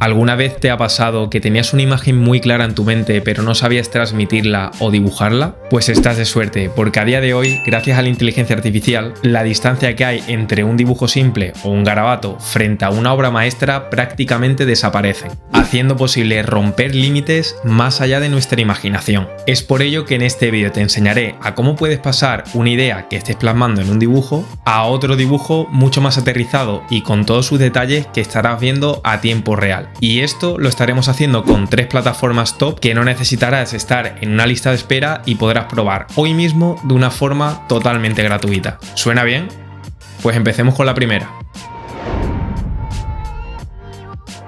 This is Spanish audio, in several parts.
¿Alguna vez te ha pasado que tenías una imagen muy clara en tu mente pero no sabías transmitirla o dibujarla? Pues estás de suerte, porque a día de hoy, gracias a la inteligencia artificial, la distancia que hay entre un dibujo simple o un garabato frente a una obra maestra prácticamente desaparece, haciendo posible romper límites más allá de nuestra imaginación. Es por ello que en este vídeo te enseñaré a cómo puedes pasar una idea que estés plasmando en un dibujo a otro dibujo mucho más aterrizado y con todos sus detalles que estarás viendo a tiempo real. Y esto lo estaremos haciendo con 3 plataformas top que no necesitarás estar en una lista de espera y podrás probar hoy mismo de una forma totalmente gratuita. ¿Suena bien? Pues empecemos con la primera.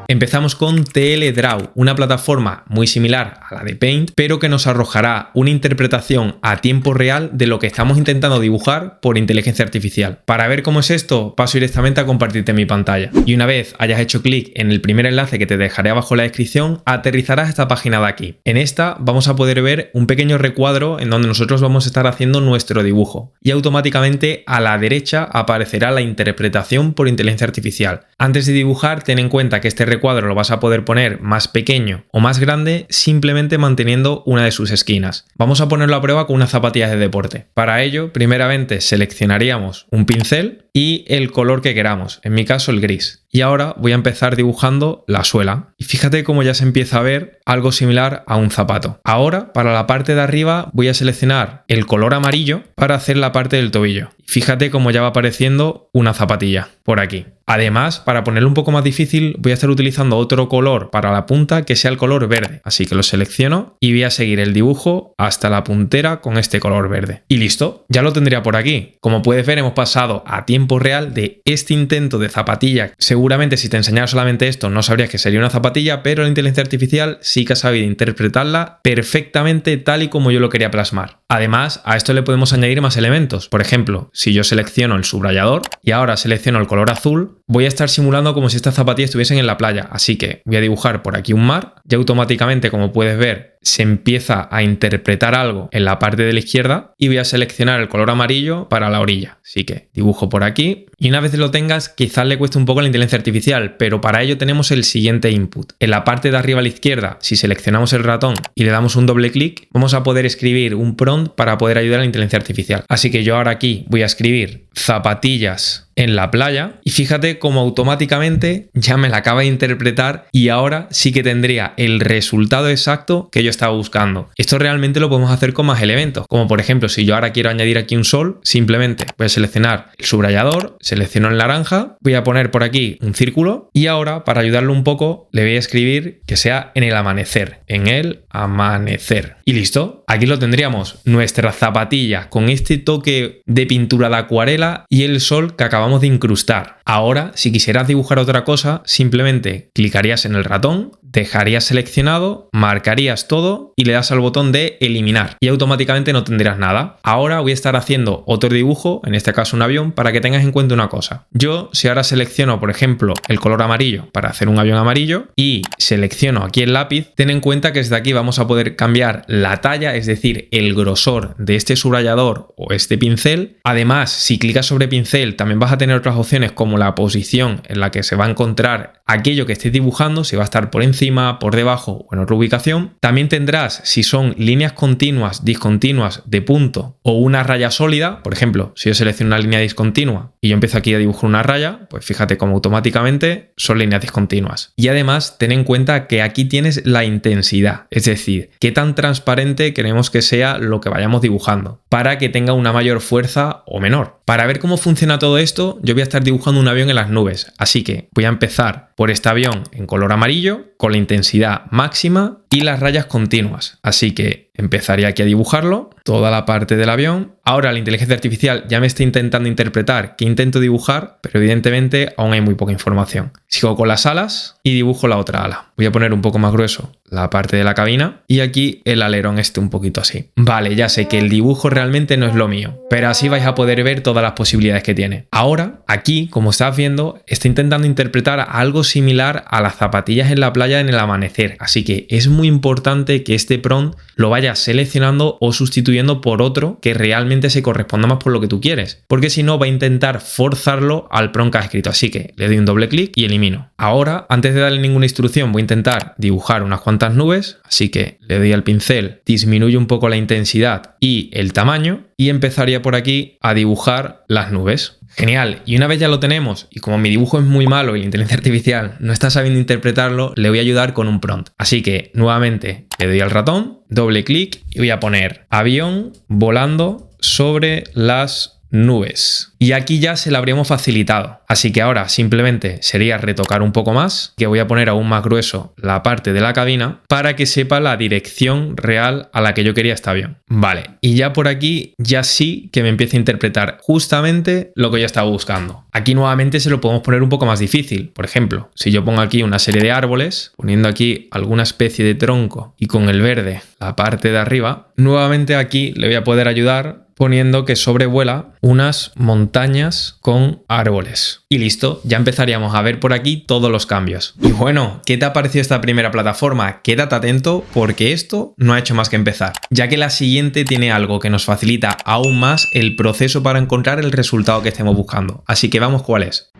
Empezamos con TLDraw, una plataforma muy similar a la de Paint, pero que nos arrojará una interpretación a tiempo real de lo que estamos intentando dibujar por inteligencia artificial. Para ver cómo es esto, paso directamente a compartirte mi pantalla. Y una vez hayas hecho clic en el primer enlace que te dejaré abajo en la descripción, aterrizarás a esta página de aquí. En esta vamos a poder ver un pequeño recuadro en donde nosotros vamos a estar haciendo nuestro dibujo. Y automáticamente a la derecha aparecerá la interpretación por inteligencia artificial. Antes de dibujar, ten en cuenta que este recuadro lo vas a poder poner más pequeño o más grande simplemente manteniendo una de sus esquinas. Vamos a ponerlo a prueba con unas zapatillas de deporte. Para ello, primeramente seleccionaríamos un pincel y el color que queramos, en mi caso el gris. Y ahora voy a empezar dibujando la suela. Y fíjate cómo ya se empieza a ver algo similar a un zapato. Ahora, para la parte de arriba, voy a seleccionar el color amarillo para hacer la parte del tobillo. Fíjate cómo ya va apareciendo una zapatilla por aquí. Además, para ponerlo un poco más difícil, voy a estar utilizando otro color para la punta que sea el color verde. Así que lo selecciono y voy a seguir el dibujo hasta la puntera con este color verde. Y listo, ya lo tendría por aquí. Como puedes ver, hemos pasado a tiempo real de este intento de zapatilla. Seguramente si te enseñara solamente esto no sabrías que sería una zapatilla, pero la inteligencia artificial sí que ha sabido interpretarla perfectamente tal y como yo lo quería plasmar. Además, a esto le podemos añadir más elementos. Por ejemplo, si yo selecciono el subrayador y ahora selecciono el color azul, voy a estar simulando como si estas zapatillas estuviesen en la playa. Así que voy a dibujar por aquí un mar y automáticamente, como puedes ver, se empieza a interpretar algo en la parte de la izquierda y voy a seleccionar el color amarillo para la orilla. Así que dibujo por aquí y una vez lo tengas quizás le cueste un poco a la inteligencia artificial, pero para ello tenemos el siguiente input. En la parte de arriba a la izquierda, si seleccionamos el ratón y le damos un doble clic, vamos a poder escribir un prompt para poder ayudar a la inteligencia artificial. Así que yo ahora aquí voy a escribir zapatillas en la playa y fíjate cómo automáticamente ya me la acaba de interpretar y ahora sí que tendría el resultado exacto que yo estaba buscando. Esto realmente lo podemos hacer con más elementos, como por ejemplo si yo ahora quiero añadir aquí un sol, simplemente voy a seleccionar el subrayador, selecciono el naranja, voy a poner por aquí un círculo y ahora para ayudarlo un poco le voy a escribir que sea en el amanecer, en el amanecer. Y listo, aquí lo tendríamos, nuestra zapatilla con este toque de pintura de acuarela y el sol que acabamos de incrustar. Ahora, si quisieras dibujar otra cosa, simplemente clicarías en el ratón, dejarías seleccionado, marcarías todo y le das al botón de eliminar y automáticamente no tendrías nada. Ahora voy a estar haciendo otro dibujo, en este caso un avión, para que tengas en cuenta una cosa. Yo, si ahora selecciono, por ejemplo, el color amarillo para hacer un avión amarillo y selecciono aquí el lápiz, ten en cuenta que desde aquí vamos a poder cambiar la talla, es decir, el grosor de este subrayador o este pincel. Además, si clicas sobre pincel, también vas a tener otras opciones como la posición en la que se va a encontrar aquello que estés dibujando, si va a estar por encima, por debajo o en otra ubicación. También tendrás si son líneas continuas, discontinuas de punto o una raya sólida. Por ejemplo, si yo selecciono una línea discontinua y yo empiezo aquí a dibujar una raya, pues fíjate cómo automáticamente son líneas discontinuas. Y además ten en cuenta que aquí tienes la intensidad, es decir, qué tan transparente queremos que sea lo que vayamos dibujando para que tenga una mayor fuerza o menor. Para ver cómo funciona todo esto, yo voy a estar dibujando un avión en las nubes, así que voy a empezar por este avión en color amarillo con la intensidad máxima y las rayas continuas. Así que empezaría aquí a dibujarlo, toda la parte del avión. Ahora la inteligencia artificial ya me está intentando interpretar qué intento dibujar, pero evidentemente aún hay muy poca información. Sigo con las alas y dibujo la otra ala. Voy a poner un poco más grueso la parte de la cabina y aquí el alerón un poquito así. Vale, ya sé que el dibujo realmente no es lo mío, pero así vais a poder ver todas las posibilidades que tiene. Ahora, aquí, como estás viendo, está intentando interpretar algo similar a las zapatillas en la playa en el amanecer, así que es muy muy importante que este prompt lo vayas seleccionando o sustituyendo por otro que realmente se corresponda más por lo que tú quieres, porque si no va a intentar forzarlo al prompt que has escrito. Así que le doy un doble clic y elimino. Ahora, antes de darle ninguna instrucción, voy a intentar dibujar unas cuantas nubes, así que le doy al pincel, disminuyo un poco la intensidad y el tamaño y empezaría por aquí a dibujar las nubes. Genial, y una vez ya lo tenemos, y como mi dibujo es muy malo y la inteligencia artificial no está sabiendo interpretarlo, le voy a ayudar con un prompt. Así que nuevamente le doy al ratón, doble clic y voy a poner avión volando sobre las nubes. Y aquí ya se lo habríamos facilitado. Así que ahora simplemente sería retocar un poco más, que voy a poner aún más grueso la parte de la cabina para que sepa la dirección real a la que yo quería este avión. Vale, y ya por aquí ya sí que me empieza a interpretar justamente lo que yo estaba buscando. Aquí nuevamente se lo podemos poner un poco más difícil. Por ejemplo, si yo pongo aquí una serie de árboles, poniendo aquí alguna especie de tronco y con el verde la parte de arriba, nuevamente aquí le voy a poder ayudar poniendo que sobrevuela unas montañas con árboles. Y listo, ya empezaríamos a ver por aquí todos los cambios. Y bueno, ¿qué te ha parecido esta primera plataforma? Quédate atento porque esto no ha hecho más que empezar, ya que la siguiente tiene algo que nos facilita aún más el proceso para encontrar el resultado que estemos buscando. Así que vamos, ¿cuál es?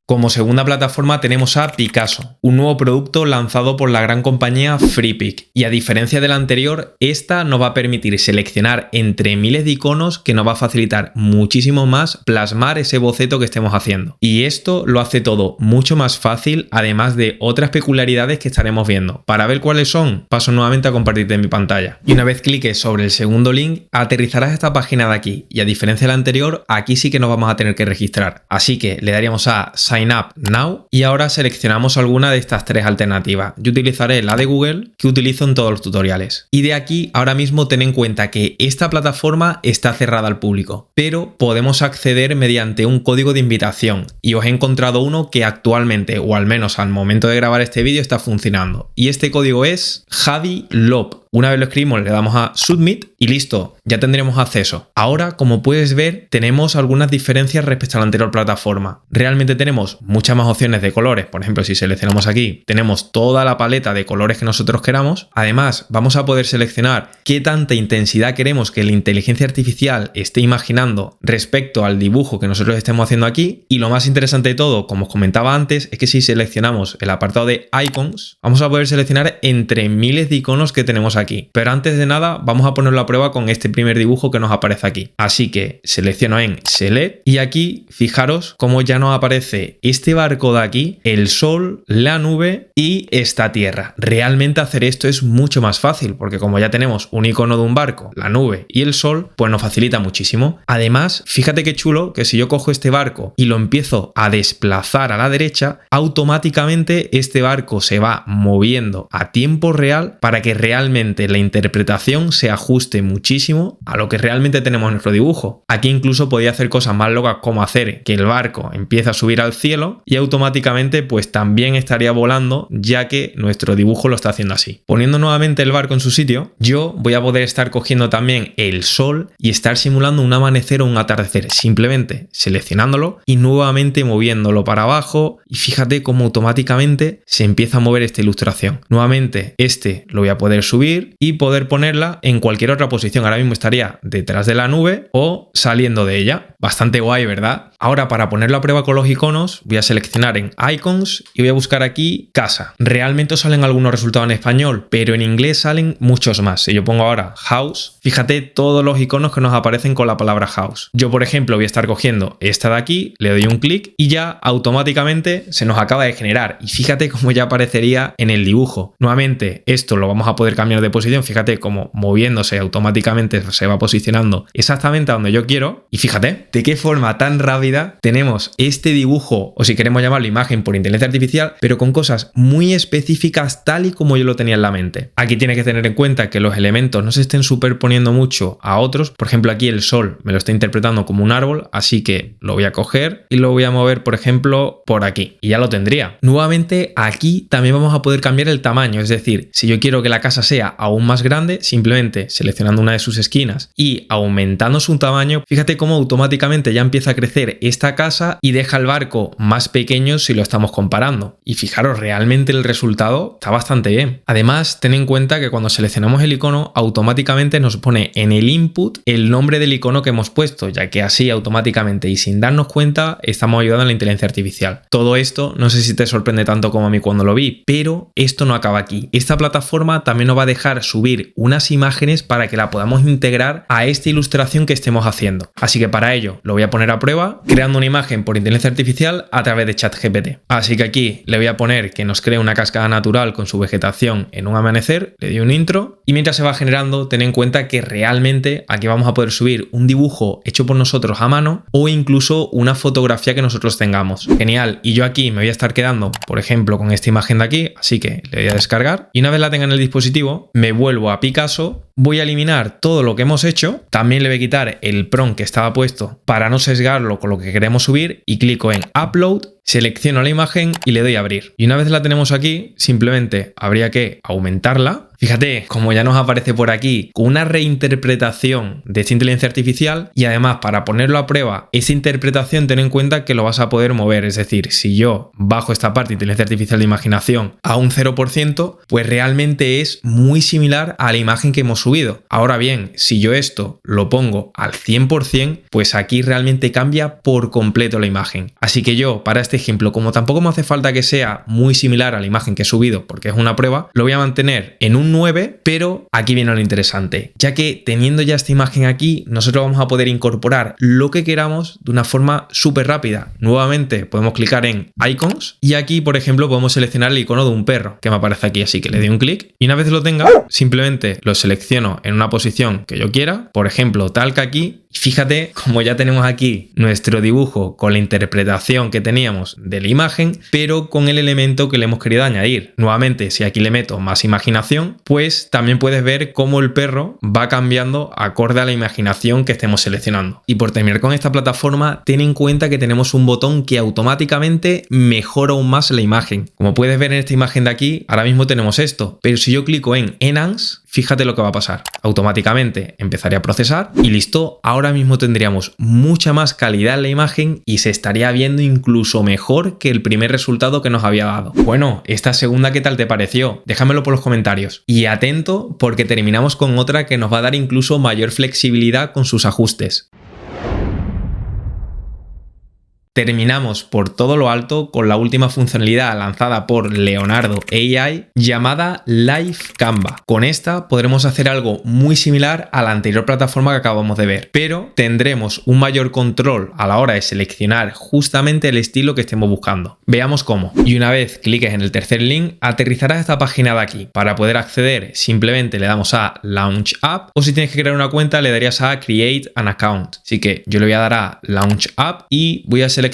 Como segunda plataforma tenemos a Picasso, un nuevo producto lanzado por la gran compañía Freepik. Y a diferencia de la anterior, esta nos va a permitir seleccionar entre miles de iconos que nos va a facilitar muchísimo más plasmar ese boceto que estemos haciendo. Y esto lo hace todo mucho más fácil, además de otras peculiaridades que estaremos viendo. Para ver cuáles son, paso nuevamente a compartirte en mi pantalla. Y una vez cliques sobre el segundo link, aterrizarás a esta página de aquí. Y a diferencia de la anterior, aquí sí que nos vamos a tener que registrar. Así que le daríamos a Sign Up Now y ahora seleccionamos alguna de estas tres alternativas. Yo utilizaré la de Google que utilizo en todos los tutoriales. Y de aquí ahora mismo ten en cuenta que esta plataforma está cerrada al público, pero podemos acceder mediante un código de invitación y os he encontrado uno que actualmente, o al menos al momento de grabar este vídeo, está funcionando. Y este código es Javi Lop. Una vez lo escribimos le damos a Submit y listo, ya tendremos acceso. Ahora, como puedes ver, tenemos algunas diferencias respecto a la anterior plataforma. Realmente tenemos muchas más opciones de colores. Por ejemplo, si seleccionamos aquí, tenemos toda la paleta de colores que nosotros queramos. Además, vamos a poder seleccionar qué tanta intensidad queremos que la inteligencia artificial esté imaginando respecto al dibujo que nosotros estemos haciendo aquí. Y lo más interesante de todo, como os comentaba antes, es que si seleccionamos el apartado de Icons, vamos a poder seleccionar entre miles de iconos que tenemos aquí. Pero antes de nada vamos a ponerlo a prueba con este primer dibujo que nos aparece aquí. Así que selecciono en Select y aquí fijaros cómo ya nos aparece este barco de aquí, el sol, la nube y esta tierra. Realmente hacer esto es mucho más fácil porque como ya tenemos un icono de un barco, la nube y el sol, pues nos facilita muchísimo. Además, fíjate qué chulo que si yo cojo este barco y lo empiezo a desplazar a la derecha, automáticamente este barco se va moviendo a tiempo real para que realmente la interpretación se ajuste muchísimo a lo que realmente tenemos en nuestro dibujo. Aquí incluso podía hacer cosas más locas como hacer que el barco empiece a subir al cielo y automáticamente pues también estaría volando, ya que nuestro dibujo lo está haciendo así. Poniendo nuevamente el barco en su sitio, yo voy a poder estar cogiendo también el sol y estar simulando un amanecer o un atardecer, simplemente seleccionándolo y nuevamente moviéndolo para abajo y fíjate cómo automáticamente se empieza a mover esta ilustración. Nuevamente este lo voy a poder subir y poder ponerla en cualquier otra posición. Ahora mismo estaría detrás de la nube o saliendo de ella. Bastante guay, ¿verdad? Ahora, para ponerlo a prueba con los iconos, voy a seleccionar en Icons y voy a buscar aquí casa. Realmente os salen algunos resultados en español, pero en inglés salen muchos más. Si yo pongo ahora House, fíjate todos los iconos que nos aparecen con la palabra House. Yo, por ejemplo, voy a estar cogiendo esta de aquí, le doy un clic y ya automáticamente se nos acaba de generar. Y fíjate cómo ya aparecería en el dibujo. Nuevamente, esto lo vamos a poder cambiar de posición. Fíjate cómo moviéndose automáticamente se va posicionando exactamente a donde yo quiero. Y fíjate de qué forma tan rápida tenemos este dibujo, o si queremos llamarlo imagen por inteligencia artificial, pero con cosas muy específicas tal y como yo lo tenía en la mente. Aquí tienes que tener en cuenta que los elementos no se estén superponiendo mucho a otros. Por ejemplo, aquí el sol me lo está interpretando como un árbol, así que lo voy a coger y lo voy a mover, por ejemplo, por aquí y ya lo tendría. Nuevamente, aquí también vamos a poder cambiar el tamaño, es decir, si yo quiero que la casa sea aún más grande, simplemente seleccionando una de sus esquinas y aumentando su tamaño, fíjate cómo automáticamente ya empieza a crecer hacer esta casa y deja el barco más pequeño si lo estamos comparando. Y fijaros, realmente el resultado está bastante bien. Además, ten en cuenta que cuando seleccionamos el icono, automáticamente nos pone en el input el nombre del icono que hemos puesto, ya que así automáticamente y sin darnos cuenta estamos ayudando a la inteligencia artificial. Todo esto no sé si te sorprende tanto como a mí cuando lo vi, pero esto no acaba aquí. Esta plataforma también nos va a dejar subir unas imágenes para que la podamos integrar a esta ilustración que estemos haciendo. Así que para ello lo voy a poner a prueba creando una imagen por inteligencia artificial a través de ChatGPT. Así que aquí le voy a poner que nos cree una cascada natural con su vegetación en un amanecer, le doy un intro y mientras se va generando, ten en cuenta que realmente aquí vamos a poder subir un dibujo hecho por nosotros a mano o incluso una fotografía que nosotros tengamos. Genial, y yo aquí me voy a estar quedando, por ejemplo, con esta imagen de aquí, así que le voy a descargar y una vez la tenga en el dispositivo, me vuelvo a Picasso. Voy a eliminar todo lo que hemos hecho, también le voy a quitar el prompt que estaba puesto para no sesgarlo con lo que queremos subir y clico en Upload, selecciono la imagen y le doy a abrir. Y una vez la tenemos aquí, simplemente habría que aumentarla. Fíjate, como ya nos aparece por aquí, con una reinterpretación de esta inteligencia artificial y además para ponerlo a prueba, esa interpretación ten en cuenta que lo vas a poder mover. Es decir, si yo bajo esta parte de inteligencia artificial de imaginación a un 0%, pues realmente es muy similar a la imagen que hemos subido. Ahora bien, si yo esto lo pongo al 100%, pues aquí realmente cambia por completo la imagen. Así que yo, para este ejemplo, como tampoco me hace falta que sea muy similar a la imagen que he subido porque es una prueba, lo voy a mantener en un 9, pero aquí viene lo interesante, ya que teniendo ya esta imagen aquí, nosotros vamos a poder incorporar lo que queramos de una forma súper rápida. Nuevamente podemos clicar en Icons y aquí, por ejemplo, podemos seleccionar el icono de un perro que me aparece aquí, así que le doy un clic y una vez lo tenga, simplemente lo selecciono en una posición que yo quiera, por ejemplo, tal que aquí. Fíjate, como ya tenemos aquí nuestro dibujo con la interpretación que teníamos de la imagen, pero con el elemento que le hemos querido añadir. Nuevamente, si aquí le meto más imaginación, pues también puedes ver cómo el perro va cambiando acorde a la imaginación que estemos seleccionando. Y por terminar con esta plataforma, ten en cuenta que tenemos un botón que automáticamente mejora aún más la imagen. Como puedes ver en esta imagen de aquí, ahora mismo tenemos esto, pero si yo clico en Enhance, fíjate lo que va a pasar. Automáticamente empezaría a procesar y listo. Ahora mismo tendríamos mucha más calidad en la imagen y se estaría viendo incluso mejor que el primer resultado que nos había dado. Bueno, esta segunda, ¿qué tal te pareció? Déjamelo por los comentarios. Y atento porque terminamos con otra que nos va a dar incluso mayor flexibilidad con sus ajustes. Terminamos por todo lo alto con la última funcionalidad lanzada por Leonardo AI llamada Live Canva. Con esta podremos hacer algo muy similar a la anterior plataforma que acabamos de ver, pero tendremos un mayor control a la hora de seleccionar justamente el estilo que estemos buscando. Veamos cómo. Y una vez cliques en el tercer link, aterrizarás a esta página de aquí. Para poder acceder, simplemente le damos a Launch App o si tienes que crear una cuenta, le darías a Create an Account. Así que yo le voy a dar a Launch App y voy a seleccionar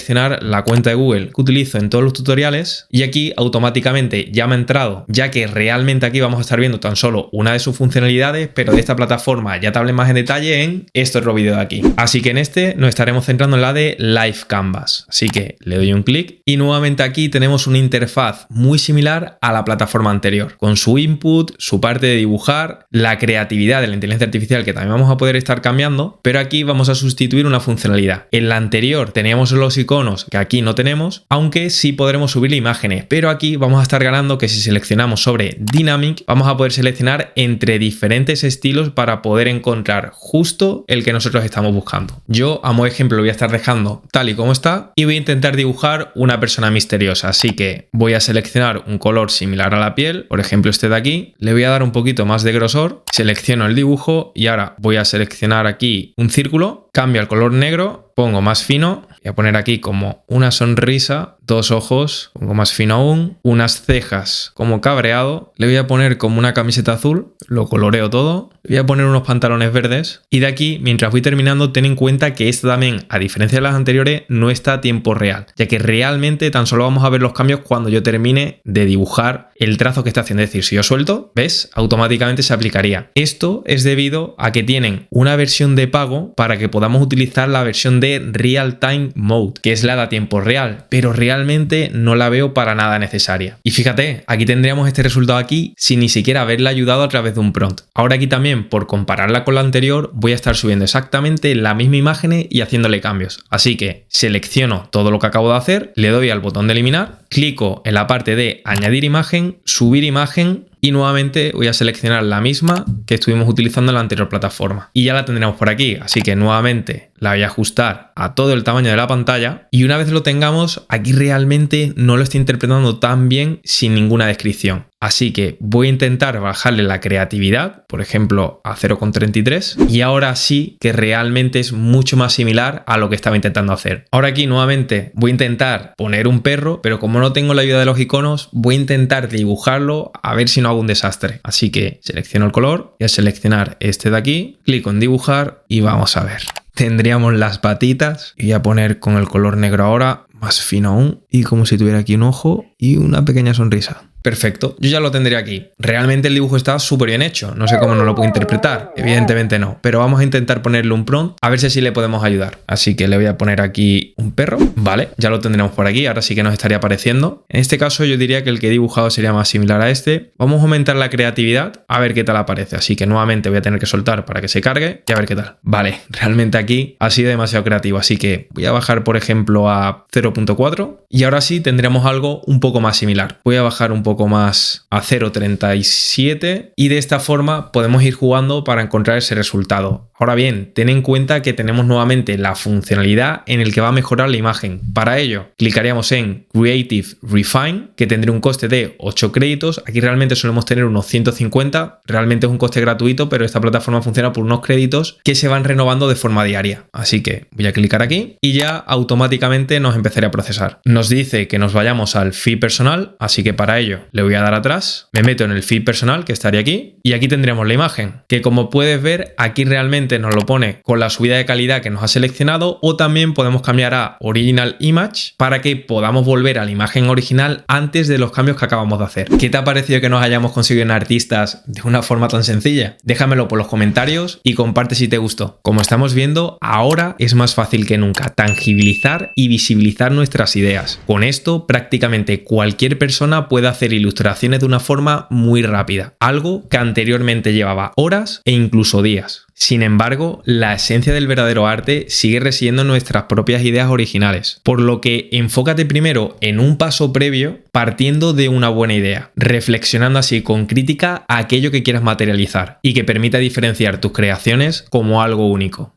la cuenta de Google que utilizo en todos los tutoriales y aquí automáticamente ya me ha entrado, ya que realmente aquí vamos a estar viendo tan solo una de sus funcionalidades, pero de esta plataforma ya te hablé más en detalle en este otro vídeo de aquí. Así que en este nos estaremos centrando en la de Live Canvas. Así que le doy un clic y nuevamente aquí tenemos una interfaz muy similar a la plataforma anterior, con su input, su parte de dibujar, la creatividad de la inteligencia artificial que también vamos a poder estar cambiando, pero aquí vamos a sustituir una funcionalidad. En la anterior teníamos los iconos que aquí no tenemos, aunque sí podremos subir imágenes, pero aquí vamos a estar ganando que si seleccionamos sobre Dynamic vamos a poder seleccionar entre diferentes estilos para poder encontrar justo el que nosotros estamos buscando. Yo a modo ejemplo lo voy a estar dejando tal y como está y voy a intentar dibujar una persona misteriosa, así que voy a seleccionar un color similar a la piel, por ejemplo este de aquí, le voy a dar un poquito más de grosor, selecciono el dibujo y ahora voy a seleccionar aquí un círculo, cambio al color negro, pongo más fino, voy a poner aquí como una sonrisa, dos ojos, pongo más fino aún, unas cejas como cabreado, le voy a poner como una camiseta azul, lo coloreo todo, le voy a poner unos pantalones verdes y de aquí, mientras voy terminando, ten en cuenta que esta también, a diferencia de las anteriores, no está a tiempo real, ya que realmente tan solo vamos a ver los cambios cuando yo termine de dibujar el trazo que está haciendo. Es decir, si yo suelto, ¿ves? Automáticamente se aplicaría. Esto es debido a que tienen una versión de pago para que podamos utilizar la versión de Real Time Mode, que es la de a tiempo real, pero realmente realmente no la veo para nada necesaria. Y fíjate, aquí tendríamos este resultado aquí sin ni siquiera haberle ayudado a través de un prompt. Ahora aquí también, por compararla con la anterior, voy a estar subiendo exactamente la misma imagen y haciéndole cambios. Así que selecciono todo lo que acabo de hacer, le doy al botón de eliminar, clico en la parte de añadir imagen, subir imagen, y nuevamente voy a seleccionar la misma que estuvimos utilizando en la anterior plataforma. Y ya la tendremos por aquí, así que nuevamente la voy a ajustar a todo el tamaño de la pantalla. Y una vez lo tengamos, aquí realmente no lo estoy interpretando tan bien sin ninguna descripción. Así que voy a intentar bajarle la creatividad, por ejemplo, a 0,33. Y ahora sí que realmente es mucho más similar a lo que estaba intentando hacer. Ahora aquí nuevamente voy a intentar poner un perro, pero como no tengo la ayuda de los iconos, voy a intentar dibujarlo a ver si no hago un desastre. Así que selecciono el color, voy a seleccionar este de aquí, clico en dibujar y vamos a ver. Tendríamos las patitas y voy a poner con el color negro ahora, más fino aún, y como si tuviera aquí un ojo y una pequeña sonrisa. Perfecto, yo ya lo tendré aquí. Realmente el dibujo está súper bien hecho, no sé cómo no lo puedo interpretar, evidentemente no, pero vamos a intentar ponerle un prompt a ver si así le podemos ayudar. Así que le voy a poner aquí un perro, vale, ya lo tendremos por aquí, ahora sí que nos estaría apareciendo. En este caso yo diría que el que he dibujado sería más similar a este. Vamos a aumentar la creatividad a ver qué tal aparece, así que nuevamente voy a tener que soltar para que se cargue y a ver qué tal. Vale, realmente aquí ha sido demasiado creativo, así que voy a bajar por ejemplo a 0,4 y ahora sí tendremos algo un poco más similar. Voy a bajar un poco más a 0,37 y de esta forma podemos ir jugando para encontrar ese resultado. Ahora bien, ten en cuenta que tenemos nuevamente la funcionalidad en el que va a mejorar la imagen. Para ello, clicaríamos en Creative Refine, que tendrá un coste de 8 créditos. Aquí realmente solemos tener unos 150. Realmente es un coste gratuito, pero esta plataforma funciona por unos créditos que se van renovando de forma diaria. Así que voy a clicar aquí y ya automáticamente nos empezará a procesar. Nos dice que nos vayamos al feed personal, así que para ello le voy a dar atrás, me meto en el feed personal que estaría aquí y aquí tendremos la imagen, que como puedes ver aquí realmente nos lo pone con la subida de calidad que nos ha seleccionado, o también podemos cambiar a Original Image para que podamos volver a la imagen original antes de los cambios que acabamos de hacer. ¿Qué te ha parecido que nos hayamos conseguido en Artistas de una forma tan sencilla? Déjamelo por los comentarios y comparte si te gustó. Como estamos viendo, ahora es más fácil que nunca tangibilizar y visibilizar nuestras ideas. Con esto prácticamente cualquier persona puede hacer ilustraciones de una forma muy rápida, algo que anteriormente llevaba horas e incluso días. Sin embargo, la esencia del verdadero arte sigue residiendo en nuestras propias ideas originales, por lo que enfócate primero en un paso previo partiendo de una buena idea, reflexionando así con crítica a aquello que quieras materializar y que permita diferenciar tus creaciones como algo único.